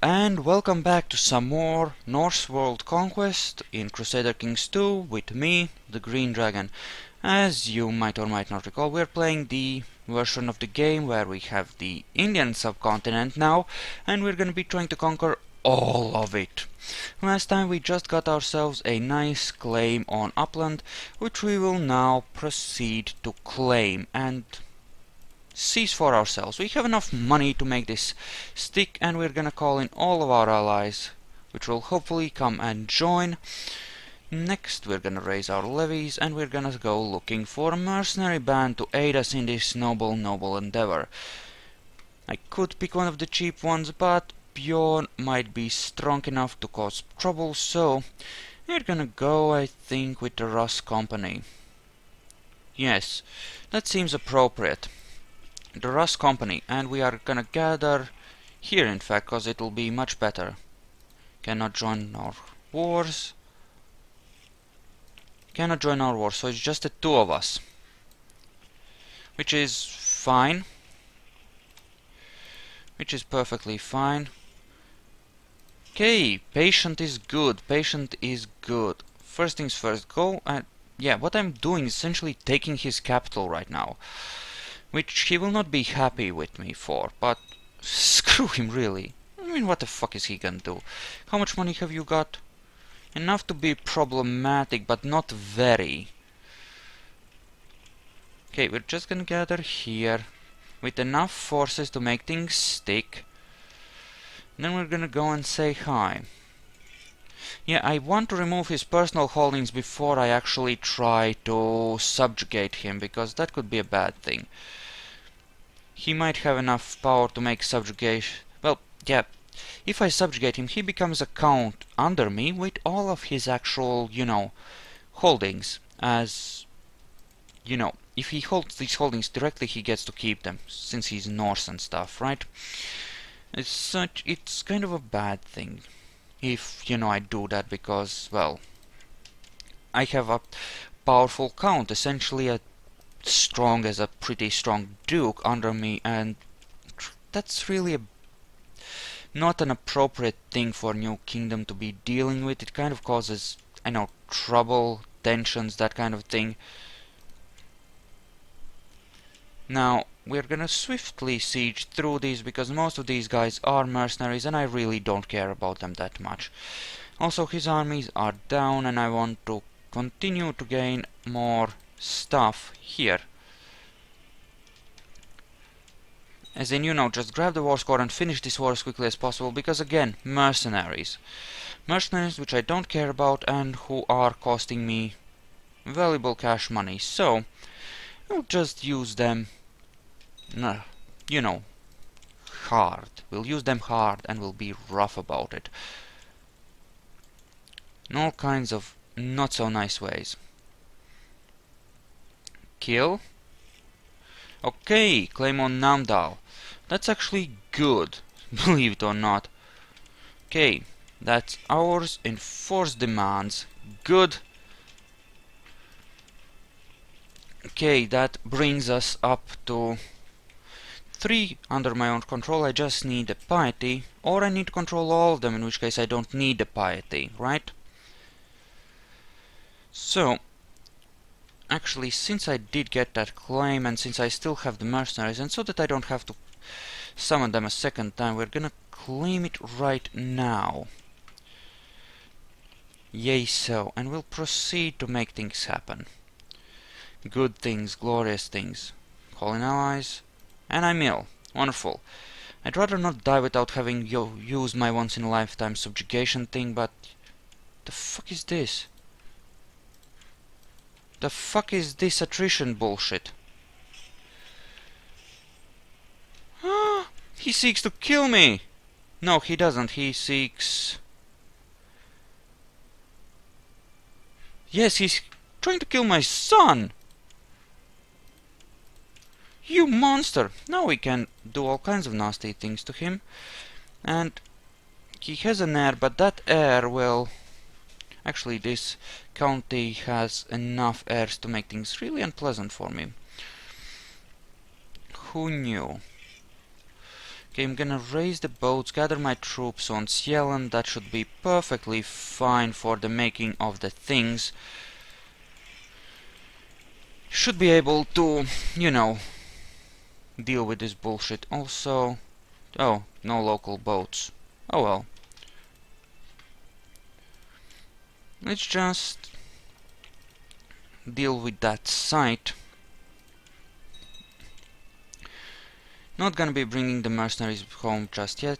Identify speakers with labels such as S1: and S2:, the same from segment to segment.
S1: and welcome back to some more Norse World Conquest in Crusader Kings 2 with me, the Green Dragon. As you might or might not recall, we're playing the version of the game where we have the Indian subcontinent now, and we're gonna be trying to conquer all of it. Last time we just got ourselves a nice claim on Upland, which we will now proceed to claim and seize for ourselves. We have enough money to make this stick, and we're gonna call in all of our allies, which will hopefully come and join. Next we're gonna raise our levies, and we're gonna go looking for a mercenary band to aid us in this noble endeavor. I could pick one of the cheap ones, but Bjorn might be strong enough to cause trouble, so we're gonna go, I think, with the Russ Company. Yes, that seems appropriate. The Russ Company, and we are gonna gather here, in fact, cause it'll be much better. Cannot join our wars. Cannot join our wars, so it's just the two of us. Which is fine. Which is perfectly fine. Okay, patient is good. Patient is good. First things first, go and... yeah, what I'm doing is essentially taking his capital right now. Which he will not be happy with me for, but screw him, really. I mean, what the fuck is he gonna do? How much money have you got? Enough to be problematic, but not very. Okay, we're just gonna gather here with enough forces to make things stick. Then we're gonna go and say hi. Yeah, I want to remove his personal holdings before I actually try to subjugate him, because that could be a bad thing. He might have enough power to make subjugation... well, yeah, if I subjugate him, he becomes a count under me with all of his actual, holdings. As, if he holds these holdings directly, he gets to keep them, since he's Norse and stuff, right? It's kind of a bad thing if, I do that, because, well, I have a powerful count, essentially a strong as a pretty strong duke under me, and that's really not an appropriate thing for New Kingdom to be dealing with. It kind of causes, I know, trouble, tensions, that kind of thing. Now, we're gonna swiftly siege through these, because most of these guys are mercenaries, and I really don't care about them that much. Also, his armies are down, and I want to continue to gain more stuff here. As in, just grab the war score and finish this war as quickly as possible, because again, mercenaries. Mercenaries which I don't care about and who are costing me valuable cash money, so we'll just use them, hard. We'll use them hard and we'll be rough about it. In all kinds of not so nice ways. Kill. Okay, claim on Namdal. That's actually good, believe it or not. Okay, that's ours. Enforce demands. Good. Okay, that brings us up to 3 under my own control. I just need a piety, or I need to control all of them, in which case I don't need a piety, right? So, actually, since I did get that claim, and since I still have the mercenaries, and so that I don't have to summon them a second time, we're gonna claim it right now. Yay so, and we'll proceed to make things happen. Good things, glorious things. Call in allies, and I mill. Wonderful. I'd rather not die without having used my once-in-a-lifetime subjugation thing, but... the fuck is this? The fuck is this attrition bullshit? Ah, he seeks to kill me! No, he doesn't. He seeks... yes, he's trying to kill my son! You monster! Now we can do all kinds of nasty things to him. And he has an heir, but that heir will... actually, this county has enough heirs to make things really unpleasant for me. Who knew? Okay, I'm gonna raise the boats, gather my troops on Sieland. That should be perfectly fine for the making of the things. Should be able to, you know, deal with this bullshit. Also, oh, no local boats. Oh well. Let's just deal with that site. Not gonna be bringing the mercenaries home just yet.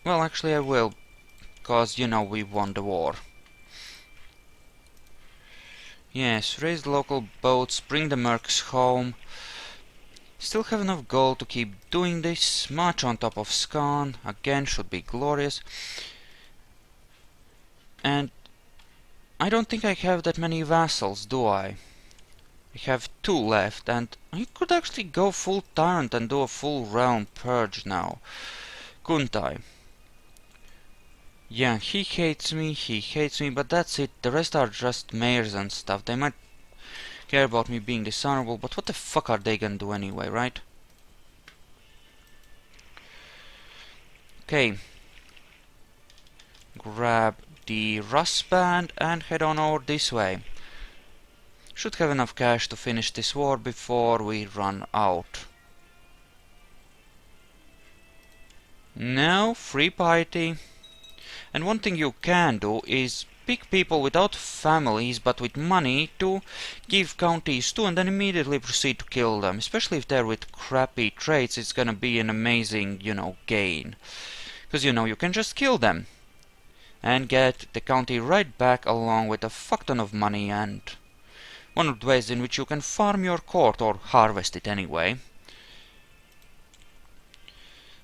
S1: Well, actually I will, cause, you know, we won the war. Yes, raise the local boats, bring the mercs home. Still have enough gold to keep doing this. Much on top of Scan, again, should be glorious. And I don't think I have that many vassals, do I? I have 2 left, and I could actually go full tyrant and do a full realm purge now, couldn't I? Yeah, he hates me, but that's it. The rest are just mayors and stuff. They might care about me being dishonorable, but what the fuck are they gonna do anyway, right? Okay. Grab the Rust Band and head on over this way. Should have enough cash to finish this war before we run out. Now, free piety. And one thing you can do is pick people without families but with money to give counties to and then immediately proceed to kill them. Especially if they're with crappy traits, it's gonna be an amazing, you know, gain. Because, you know, you can just kill them and get the county right back along with a fuck ton of money, and one of the ways in which you can farm your court, or harvest it anyway.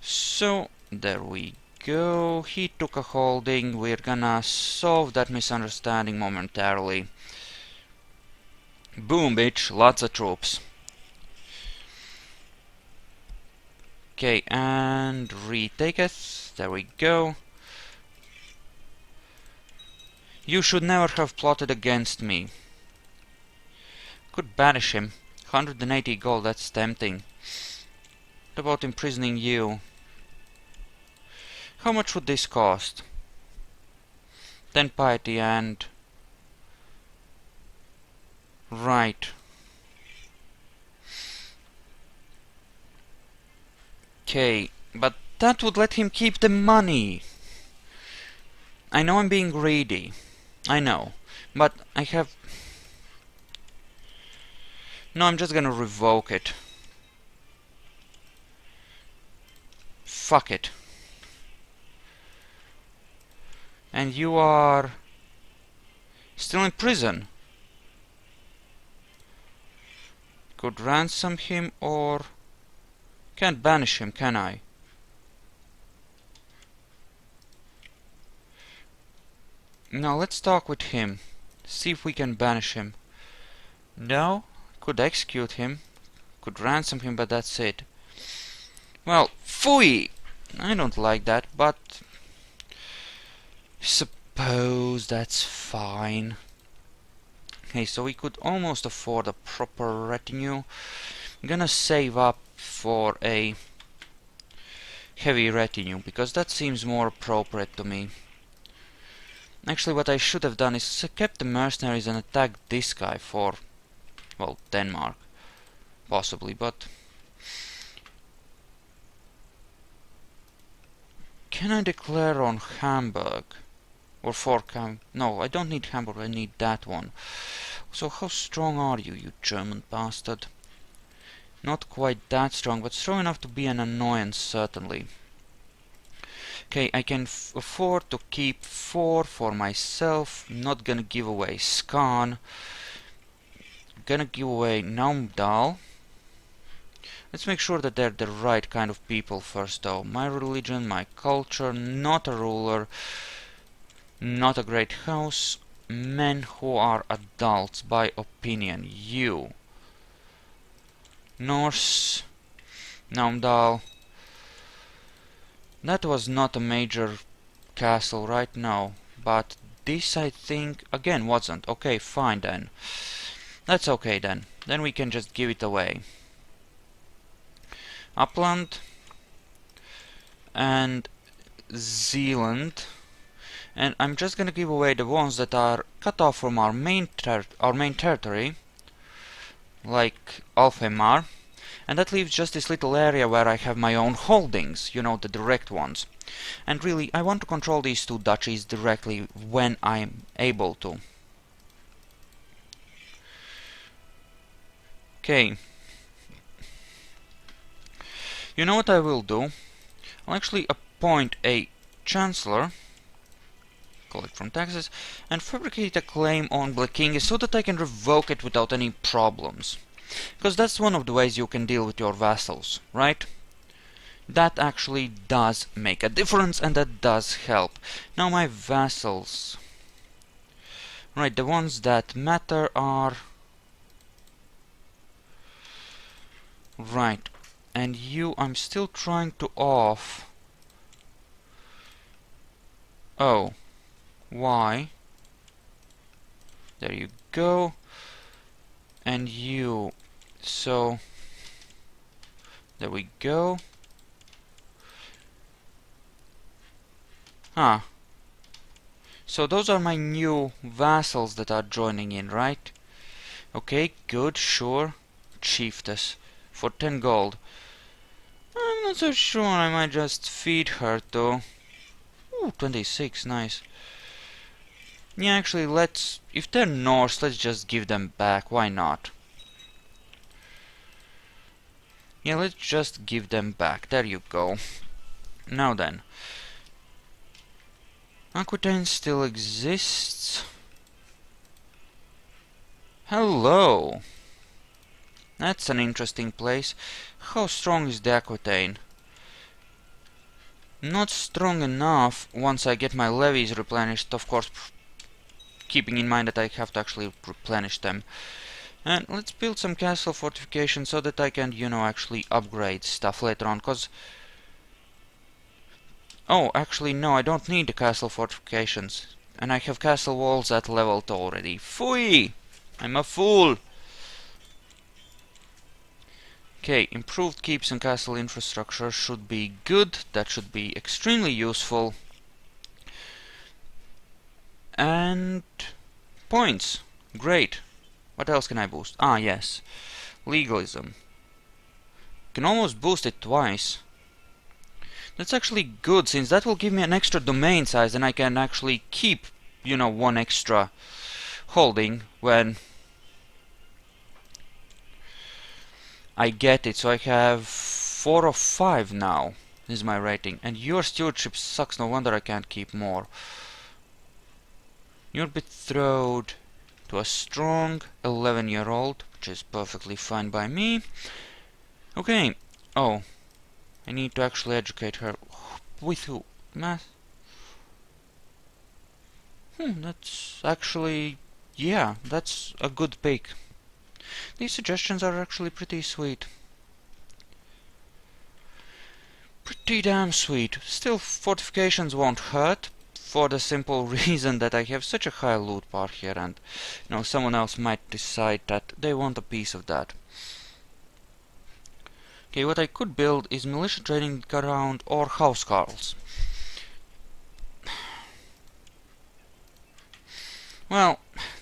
S1: So, there we go. He took a holding. We're gonna solve that misunderstanding momentarily. Boom, bitch. Lots of troops. Okay, and retake it. There we go. You should never have plotted against me. Could banish him. 180 gold, that's tempting. What about imprisoning you? How much would this cost? 10 piety and... Right. Okay, but that would let him keep the money. I know I'm being greedy. I know. But I have... No, I'm just gonna revoke it. Fuck it. And you are... still in prison. Could ransom him or... Can't banish him, can I? Now let's talk with him. See if we can banish him. No? Could execute him. Could ransom him, but that's it. Well, phooey! I don't like that, but... suppose that's fine. Okay, so we could almost afford a proper retinue. I'm gonna save up for a heavy retinue, because that seems more appropriate to me. Actually, what I should have done is kept the mercenaries and attacked this guy for, well, Denmark. Possibly, but... Can I declare on Hamburg? Or for no, I don't need Hamburg, I need that one. So how strong are you, you German bastard? Not quite that strong, but strong enough to be an annoyance, certainly. Okay, I can afford to keep 4 for myself. Not gonna give away Skan. Gonna give away Naumdal. Let's make sure that they're the right kind of people first, though. My religion, my culture, not a ruler, not a great house. Men who are adults by opinion. You. Norse. Naumdal. That was not a major castle right now, but this I think again wasn't. Okay, fine then. That's okay then. Then we can just give it away. Upland. and Zealand. And I'm just gonna give away the ones that are cut off from our main territory, like Alfheimar, and that leaves just this little area where I have my own holdings, you know, the direct ones. And really, I want to control these two duchies directly when I'm able to. Okay. You know what I will do? I'll actually appoint a chancellor, collect from taxes, and fabricate a claim on Black King so that I can revoke it without any problems. Because that's one of the ways you can deal with your vassals, right? That actually does make a difference, and that does help. Now my vassals. Right, the ones that matter are... Right, and you, I'm still trying to off... Oh. Why? There you go. And you. So... There we go. Ah. So those are my new vassals that are joining in, right? Okay, good, sure. Chieftess. For 10 gold. I'm not so sure, I might just feed her though. Ooh, 26, nice. Yeah, actually, let's... If they're Norse, let's just give them back, why not? Yeah, let's just give them back, there you go. Now then. Aquitaine still exists. Hello! That's an interesting place. How strong is the Aquitaine? Not strong enough once I get my levies replenished, of course, keeping in mind that I have to actually replenish them. And let's build some castle fortifications so that I can, you know, actually upgrade stuff later on, cause... Oh, actually no, I don't need the castle fortifications. And I have castle walls at level 2 already. Fui! I'm a fool! Okay, improved keeps and castle infrastructure should be good. That should be extremely useful. And... points. Great. What else can I boost? Ah, yes. Legalism. Can almost boost it twice. That's actually good, since that will give me an extra domain size and I can actually keep, you know, one extra holding when I get it. So I have 4 of 5 now, is my rating. And your stewardship sucks, no wonder I can't keep more. You're betrothed to a strong 11-year-old, which is perfectly fine by me. Okay. Oh. I need to actually educate her. With who? Math? That's actually... yeah, that's a good pick. These suggestions are actually pretty sweet. Pretty damn sweet. Still, fortifications won't hurt, for the simple reason that I have such a high loot bar here, and, you know, someone else might decide that they want a piece of that. Okay, what I could build is militia training ground or housecarls. Well,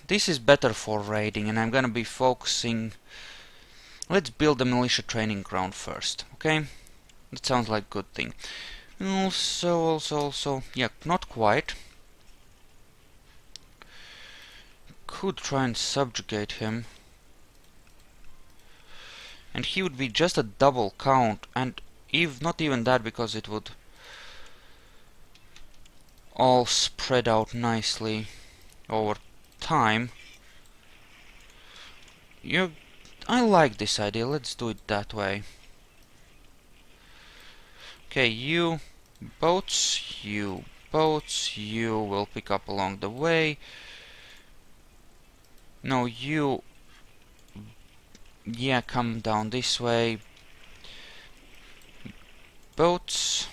S1: this is better for raiding, and I'm gonna be focusing... Let's build the militia training ground first, okay? That sounds like a good thing. Also, yeah, not quite. Could try and subjugate him. And he would be just a double count, and not even that, because it would all spread out nicely over time. I like this idea, let's do it that way. Okay, you boats, you will pick up along the way. No, you... yeah, come down this way. Boats.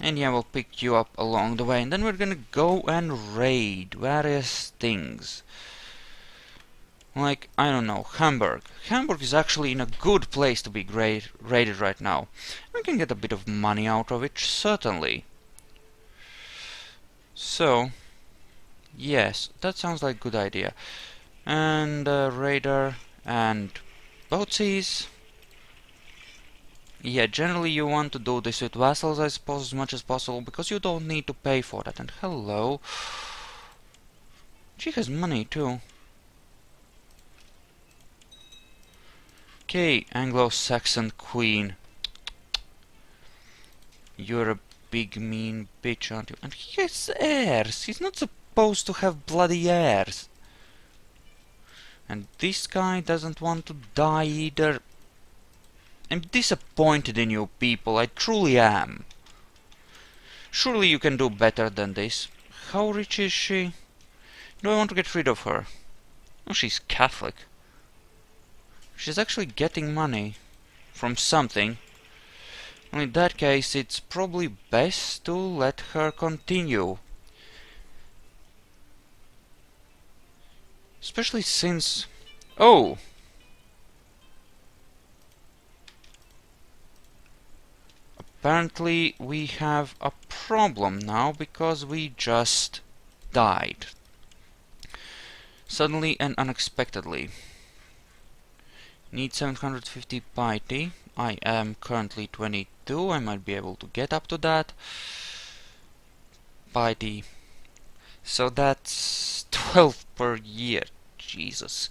S1: And yeah, we'll pick you up along the way. And then we're gonna go and raid various things. Like, I don't know, Hamburg. Hamburg is actually in a good place to be raided right now. We can get a bit of money out of it, certainly. So, yes, that sounds like a good idea. And raider and boatsies. Yeah, generally you want to do this with vassals, I suppose, as much as possible, because you don't need to pay for that. And hello. She has money too. Okay, Anglo-Saxon queen. You're a big mean bitch, aren't you? And he has heirs. He's not supposed to have bloody heirs. And this guy doesn't want to die either. I'm disappointed in you people, I truly am. Surely you can do better than this. How rich is she? Do I want to get rid of her? Oh, she's Catholic. She's actually getting money from something. Well, in that case, it's probably best to let her continue. Especially since... Oh! Apparently we have a problem now because we just died. Suddenly and unexpectedly. Need 750 piety. I am currently 22. I might be able to get up to that. Piety. So that's 12 per year. Jesus.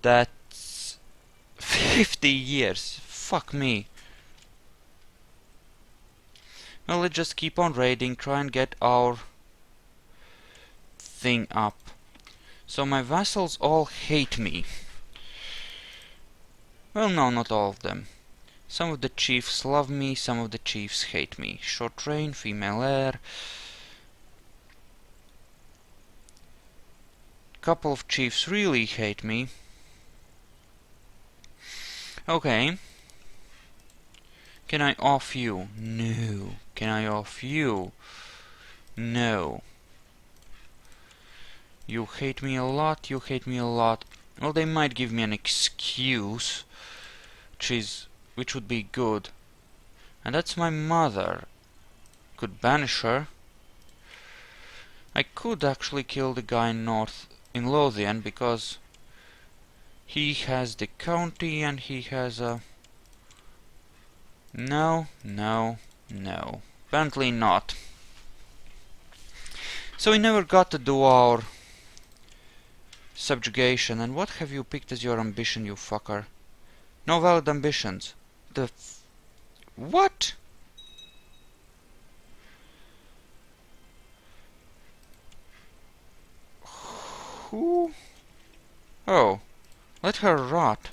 S1: That's 50 years. Fuck me. Well, let's just keep on raiding, try and get our thing up. So my vassals all hate me. Well, no, not all of them. Some of the chiefs love me, some of the chiefs hate me. Short reign, female heir. Couple of chiefs really hate me. Okay. Can I off you? No. Can I off you? No. You hate me a lot, you hate me a lot. Well, they might give me an excuse, which would be good. And that's my mother. Could banish her. I could actually kill the guy north in Lothian, because he has the county and he has a... No, no, no. Apparently not. So we never got to do our subjugation. And what have you picked as your ambition, you fucker? No valid ambitions. What? Who? Oh. Let her rot.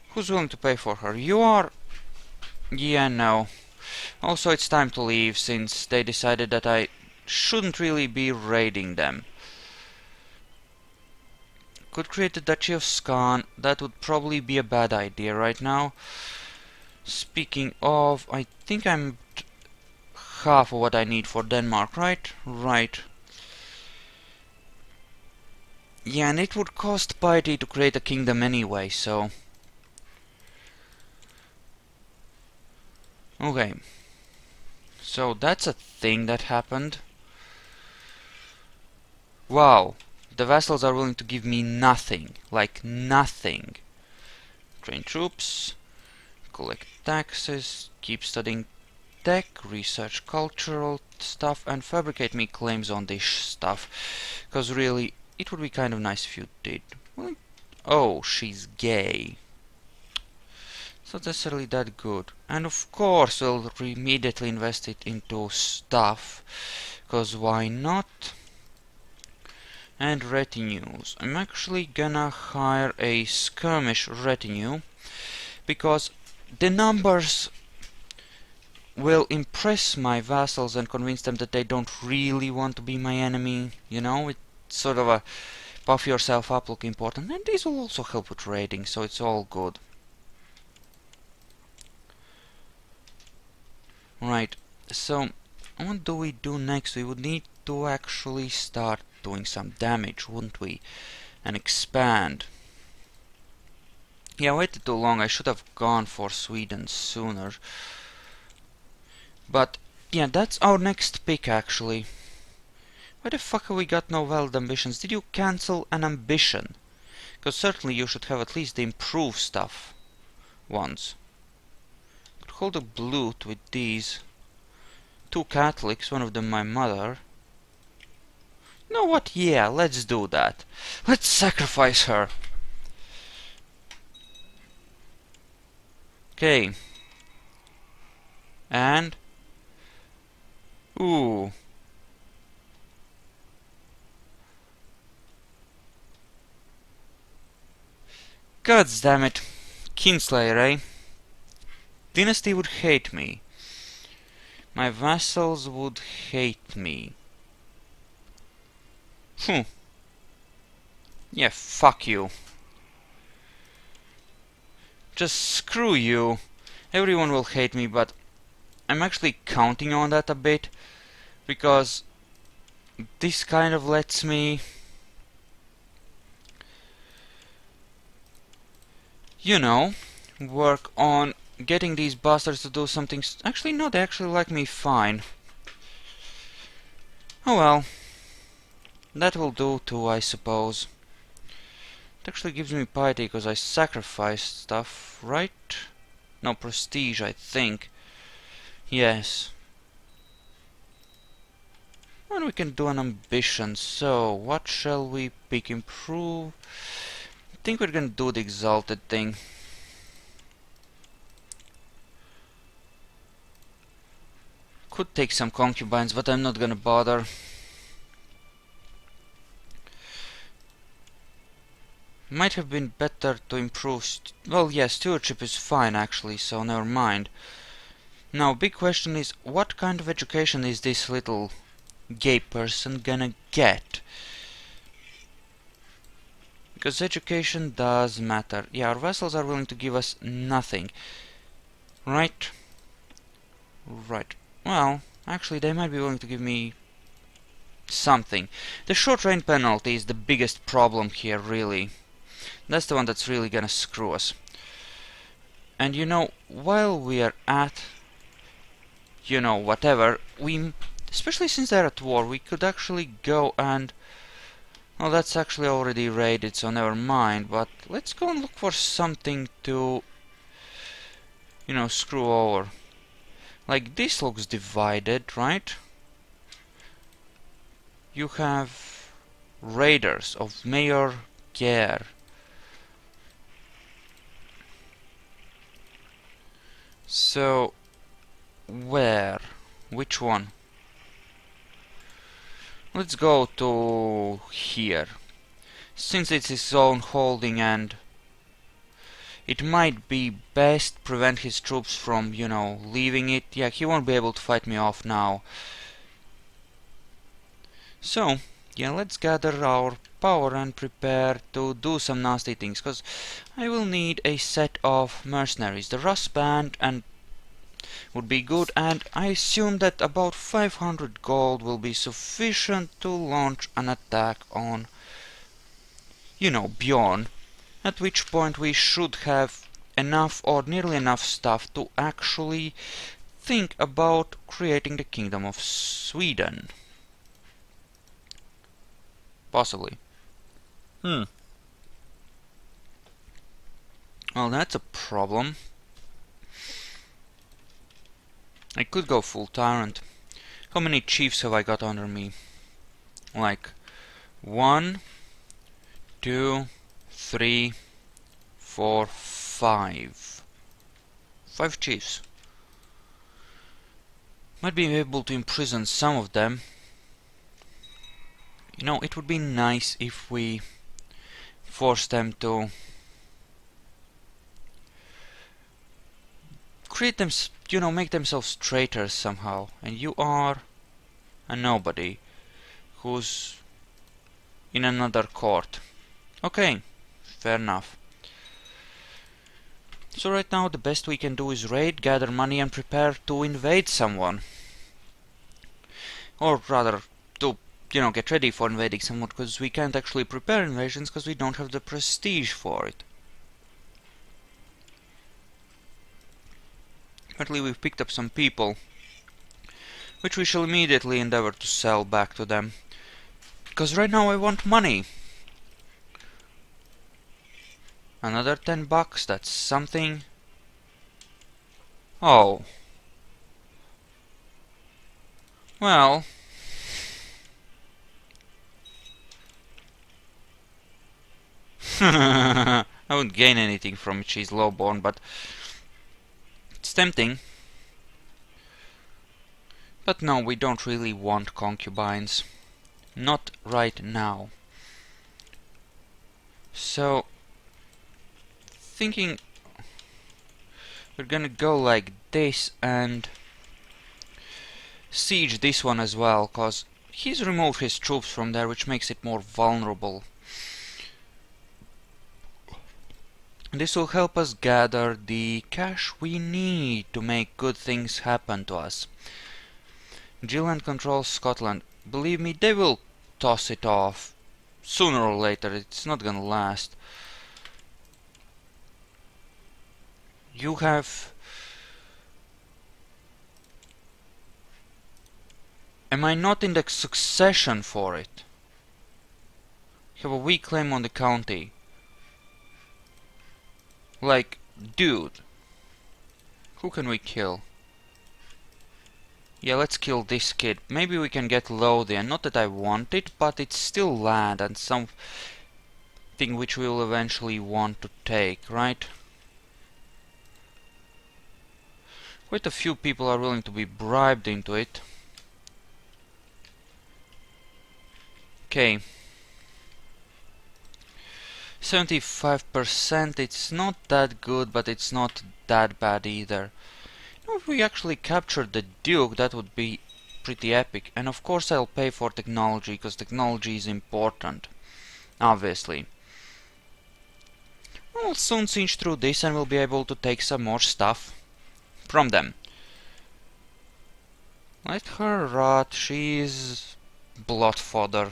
S1: Who's willing to pay for her? You are... Yeah, no. Also, it's time to leave, since they decided that I shouldn't really be raiding them. Could create the Duchy of Skan. That would probably be a bad idea right now. Speaking of, I think I'm half of what I need for Denmark, right? Right. Yeah, and it would cost piety to create a kingdom anyway, so... Okay. So that's a thing that happened. Wow. The vassals are willing to give me nothing. Like, nothing. Train troops. Collect taxes. Keep studying tech. Research cultural stuff. And fabricate me claims on this stuff. Because really, it would be kind of nice if you did. Well, oh, she's gay. It's not necessarily that good. And of course, we'll immediately invest it into stuff. Because why not? And retinues. I'm actually gonna hire a skirmish retinue, because the numbers will impress my vassals and convince them that they don't really want to be my enemy. You know, it's sort of a puff yourself up, look important. And these will also help with raiding, so it's all good. Right, so what do we do next? We would need to actually start doing some damage, wouldn't we? and expand. Yeah, I waited too long. I should have gone for Sweden sooner. But yeah, that's our next pick actually. Why the fuck have we got no valid ambitions? Did you cancel an ambition? Because certainly you should have at least the improved stuff once. Could hold a blute with these. 2 Catholics, one of them my mother. You know what? Yeah, let's do that. Let's sacrifice her. Okay. And... ooh. God damn it. Kinslayer, eh? Dynasty would hate me. My vassals would hate me. Yeah, fuck you. Just screw you. Everyone will hate me, but I'm actually counting on that a bit, because this kind of lets me, you know, work on getting these bastards to do something. Actually, no, they actually like me fine. Oh well. That will do too, I suppose. It actually gives me piety because I sacrificed stuff, right? No, prestige, I think. Yes. And we can do an ambition. So, what shall we pick? Improve? I think we're gonna do the exalted thing. Could take some concubines, but I'm not gonna bother. Might have been better to improve... well, yes, stewardship is fine actually, so never mind. Now, big question is, what kind of education is this little gay person gonna get? Because education does matter. Yeah, our vassals are willing to give us nothing. Right? Right. Well, actually, they might be willing to give me something. The short range penalty is the biggest problem here, really. That's the one that's really gonna screw us. And you know, while we are at, you know, whatever, especially since they're at war, we could actually go and... well, that's actually already raided, so never mind, but let's go and look for something to, you know, screw over. Like, this looks divided, right? You have raiders of Mayor Gare. So, where? Which one? Let's go to here. Since it's his own holding and it might be best prevent his troops from, you know, leaving it. Yeah, he won't be able to fight me off now. So, yeah, let's gather our power and prepare to do some nasty things, because I will need a set of mercenaries. The Russ band and would be good, and I assume that about 500 gold will be sufficient to launch an attack on, you know, Bjorn, at which point we should have enough or nearly enough stuff to actually think about creating the Kingdom of Sweden. Possibly. Well, that's a problem. I could go full tyrant. How many chiefs have I got under me? Like 1, 2, 3, 4, 5. 5 chiefs. Might be able to imprison some of them. You know, it would be nice if we force them to create them, you know, make themselves traitors somehow. And you are a nobody who's in another court. Okay, fair enough. So right now the best we can do is raid, gather money and prepare to invade someone. Or rather, to get ready for invading someone, because we can't actually prepare invasions because we don't have the prestige for it. Apparently we've picked up some people, which we shall immediately endeavor to sell back to them. Because right now I want money. Another 10 bucks, that's something. Oh. Well. I wouldn't gain anything from it, she's lowborn, but it's tempting. But no, we don't really want concubines. Not right now. So, thinking we're gonna go like this and siege this one as well, cause he's removed his troops from there, which makes it more vulnerable. This will help us gather the cash we need to make good things happen to us. Gilland controls Scotland. Believe me, they will toss it off. Sooner or later, it's not gonna last. You have... Am I not in the succession for it? You have a weak claim on the county. Like, dude. Who can we kill? Yeah, let's kill this kid. Maybe we can get Lothian. Not that I want it, but it's still land and something which we'll eventually want to take, right? Quite a few people are willing to be bribed into it. Okay. 75%, it's not that good, but it's not that bad either. If we actually captured the Duke, that would be pretty epic. And of course I'll pay for technology, because technology is important. Obviously. We'll soon siege through this and we'll be able to take some more stuff from them. Let her rot, she's blood fodder.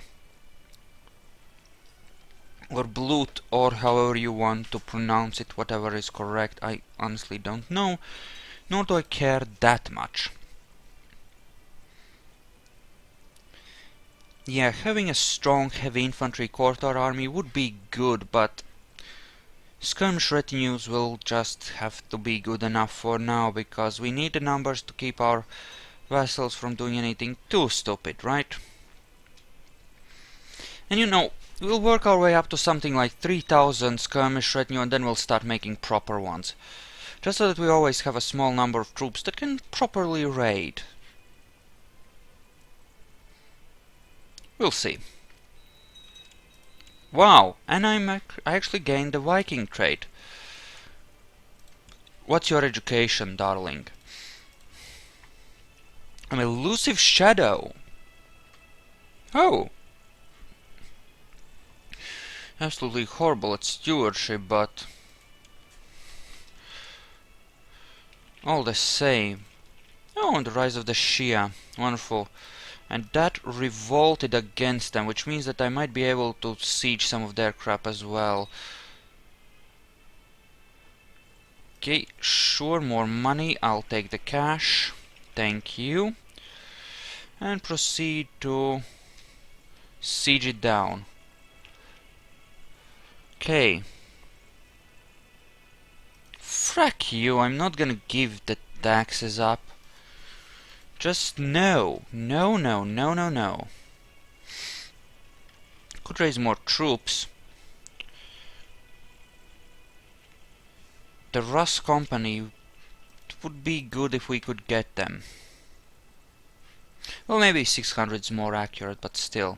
S1: Or blood, or however you want to pronounce it, whatever is correct, I honestly don't know. Nor do I care that much. Yeah, having a strong heavy infantry quarter army would be good, but skirmish retinues will just have to be good enough for now, because we need the numbers to keep our vassals from doing anything too stupid, right? And you know, we'll work our way up to something like 3000 skirmish retinue, and then we'll start making proper ones. Just so that we always have a small number of troops that can properly raid. We'll see. Wow, and I actually gained the Viking trait. What's your education, darling? An elusive shadow. Oh. Absolutely horrible at stewardship, but all the same. Oh, and the rise of the Shia. Wonderful. And that revolted against them, which means that I might be able to siege some of their crap as well. Okay, sure, more money. I'll take the cash. Thank you. And proceed to siege it down. Okay. Frack you, I'm not gonna give the taxes up. Just no. No, no, no, no, no. Could raise more troops. The Russ Company, it would be good if we could get them. Well, maybe 600 is more accurate, but still.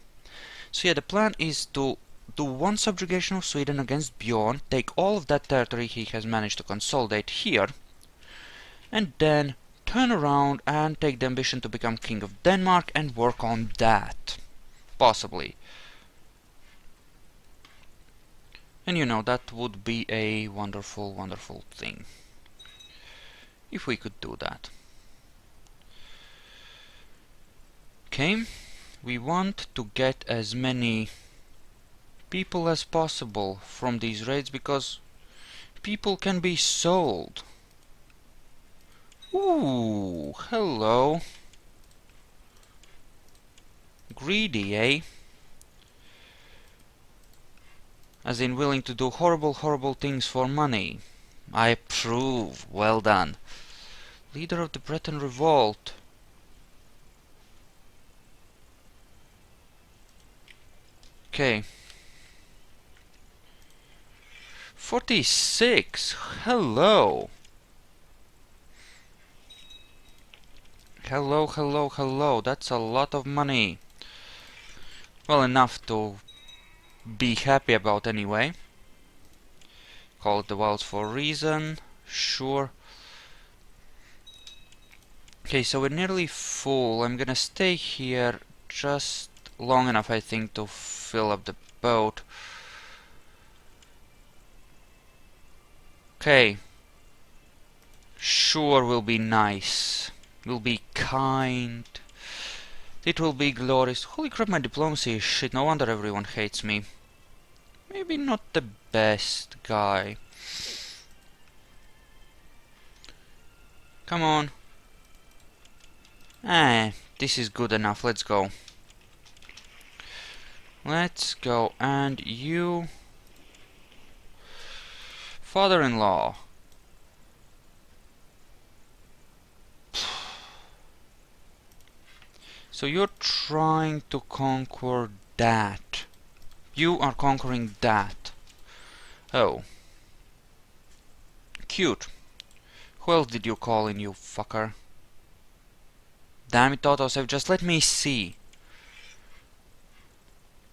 S1: So yeah, the plan is to do one subjugation of Sweden against Bjorn, take all of that territory he has managed to consolidate here, and then turn around and take the ambition to become King of Denmark and work on that. Possibly. And you know, that would be a wonderful, wonderful thing. If we could do that. Okay, we want to get as many people as possible from these raids because people can be sold. Ooh, hello. Greedy, eh? As in willing to do horrible, horrible things for money. I approve. Well done. Leader of the Breton Revolt. Okay. 46. Hello. Hello, hello, hello. That's a lot of money. Well, enough to be happy about anyway. Call it the wilds for a reason. Sure. Okay, so we're nearly full. I'm gonna stay here just long enough, I think, to fill up the boat. Okay. Sure will be nice. Will be kind. It will be glorious. Holy crap, my diplomacy is shit. No wonder everyone hates me. Maybe not the best guy. Come on. This is good enough. Let's go. Let's go. And you... father-in-law. So you're trying to conquer that. You are conquering that. Oh. Cute. Who else did you call in, you fucker? Damn it, autosave, just let me see.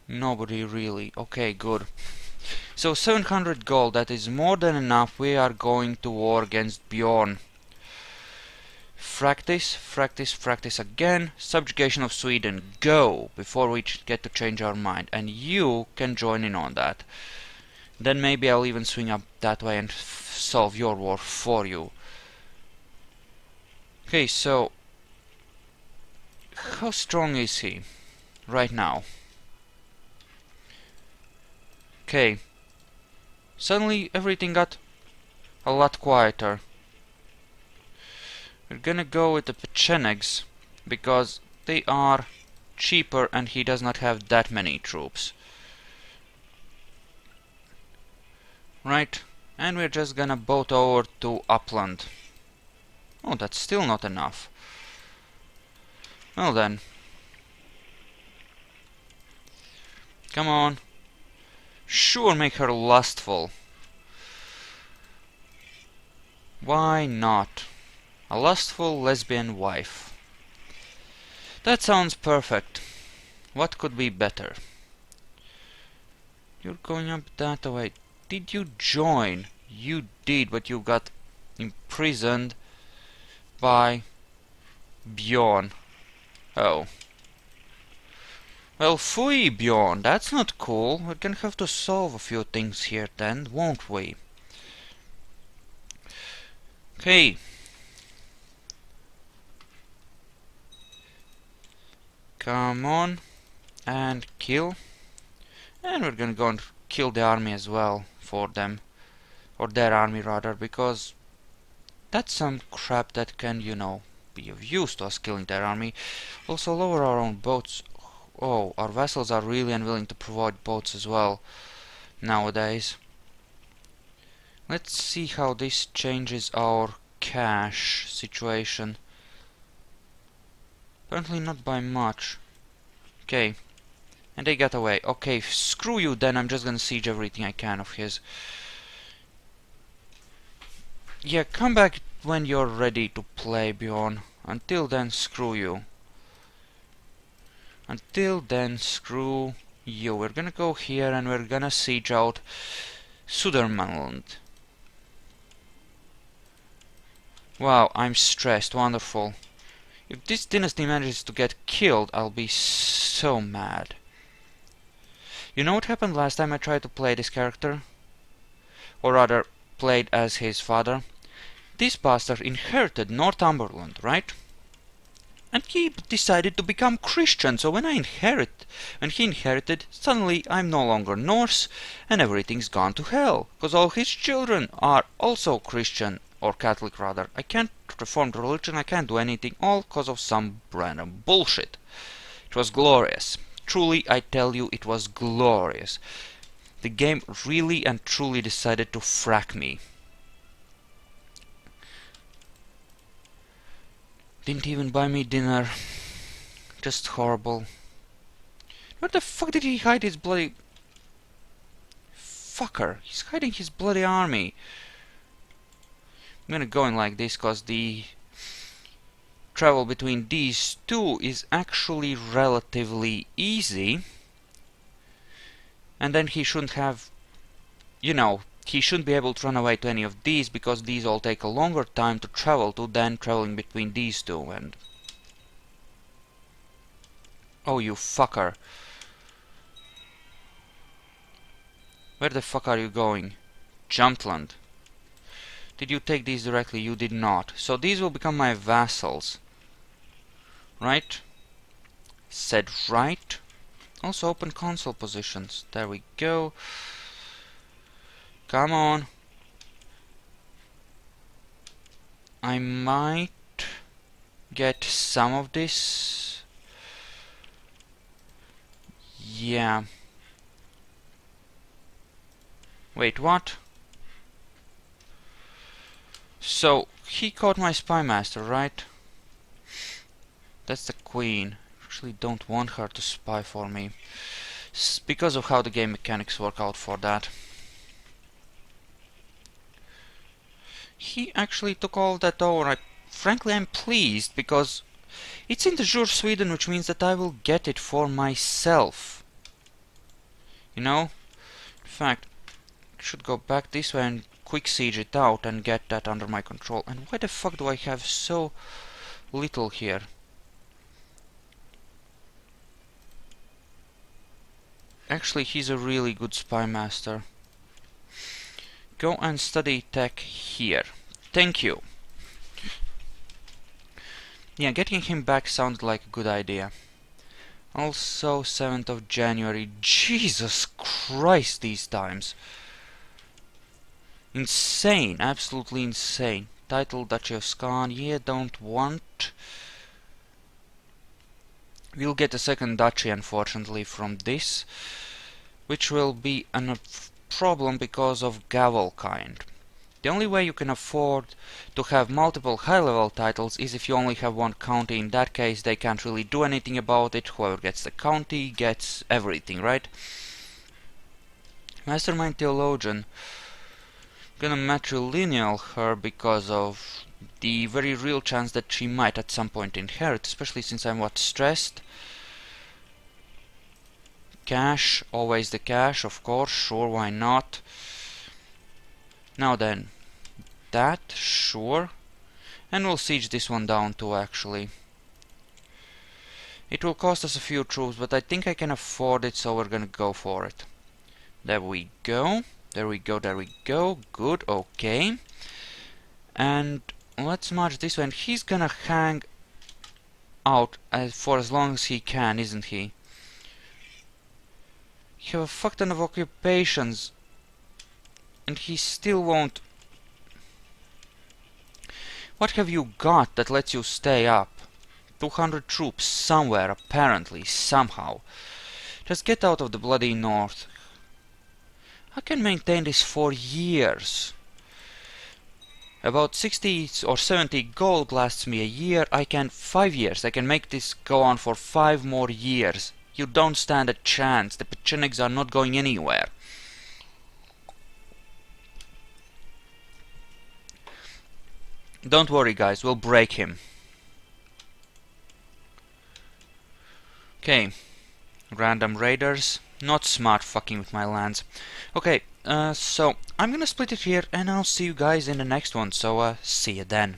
S1: Nobody really. Okay, good. So 700 gold, that is more than enough. We are going to war against Bjorn. Fractice, fractice, fractice again. Subjugation of Sweden. Go! Before we get to change our mind. And you can join in on that. Then maybe I'll even swing up that way and solve your war for you. Okay, so... how strong is he right now? Okay. Suddenly everything got a lot quieter. We're gonna go with the Pechenegs because they are cheaper and he does not have that many troops. Right, and we're just gonna boat over to Upland. Oh, that's still not enough. Well then. Come on. Sure, make her lustful. Why not? A lustful lesbian wife. That sounds perfect. What could be better? You're going up that way. Did you join? You did, but you got imprisoned by Bjorn. Oh. Well, fui, Bjorn, that's not cool. We're gonna have to solve a few things here then, won't we? Okay. Come on. And kill. And we're gonna go and kill the army as well for them. Or their army rather, because that's some crap that can, you know, be of use to us killing their army. Also lower our own boats. Oh, our vessels are really unwilling to provide boats as well nowadays. Let's see how this changes our cash situation. Apparently not by much. Okay. And they got away. Okay, screw you then, I'm just gonna siege everything I can of his. Yeah, come back when you're ready to play, Bjorn. Until then, screw you. Until then, screw you. We're gonna go here and we're gonna siege out Sudermanland. Wow, I'm stressed. Wonderful. If this dynasty manages to get killed, I'll be so mad. You know what happened last time I tried to play this character? Or rather, played as his father? This bastard inherited Northumberland, right? And he decided to become Christian. So when he inherited, suddenly I'm no longer Norse, and everything's gone to hell, because all his children are also Christian, or Catholic rather. I can't reform the religion, I can't do anything, all because of some random bullshit. It was glorious. Truly, I tell you, it was glorious. The game really and truly decided to frack me. Didn't even buy me dinner. Just horrible. Where the fuck did he hide his bloody... Fucker. He's hiding his bloody army. I'm gonna go in like this, cause the travel between these two is actually relatively easy. And then he shouldn't have... You know, he shouldn't be able to run away to any of these, because these all take a longer time to travel to than traveling between these two, and... Oh, you fucker. Where the fuck are you going? Jumpland. Did you take these directly? You did not. So these will become my vassals. Right? Said right. Also open console positions. There we go. Come on. I might get some of this. Yeah. Wait, what? So, he caught my spy master, right? That's the queen. Actually don't want her to spy for me. Because of how the game mechanics work out for that. He actually took all that over. Frankly, I'm pleased, because it's in the Jur Sweden, which means that I will get it for myself. You know? In fact, I should go back this way and quick siege it out and get that under my control. And why the fuck do I have so little here? Actually, he's a really good spy master. Go and study tech here. Thank you. Yeah, getting him back sounds like a good idea. Also, 7th of January. Jesus Christ, these times. Insane, absolutely insane. Title Duchy of Skan. Yeah, don't want. We'll get a second duchy, unfortunately, from this, which will be a problem because of Gavelkind. The only way you can afford to have multiple high-level titles is if you only have one county. In that case, they can't really do anything about it. Whoever gets the county gets everything, right? Mastermind Theologian. Gonna matrilineal her because of the very real chance that she might at some point inherit, especially since I'm stressed. Cash, always the cash, of course, sure, why not? Now then, that, sure. And we'll siege this one down too, actually. It will cost us a few troops, but I think I can afford it, so we're gonna go for it. There we go. There we go, there we go. Good, okay. And let's march this way, and he's gonna hang out for as long as he can, isn't he? You have a fuck ton of occupations, and he still won't... What have you got that lets you stay up? 200 troops somewhere, apparently, somehow. Just get out of the bloody north. I can maintain this for years. About 60 or 70 gold lasts me a year. 5 years. I can make this go on for 5 more years. You don't stand a chance. The Pechenegs are not going anywhere. Don't worry, guys. We'll break him. Okay. Random raiders. Not smart fucking with my lands. Okay, so I'm gonna split it here, and I'll see you guys in the next one. So, see you then.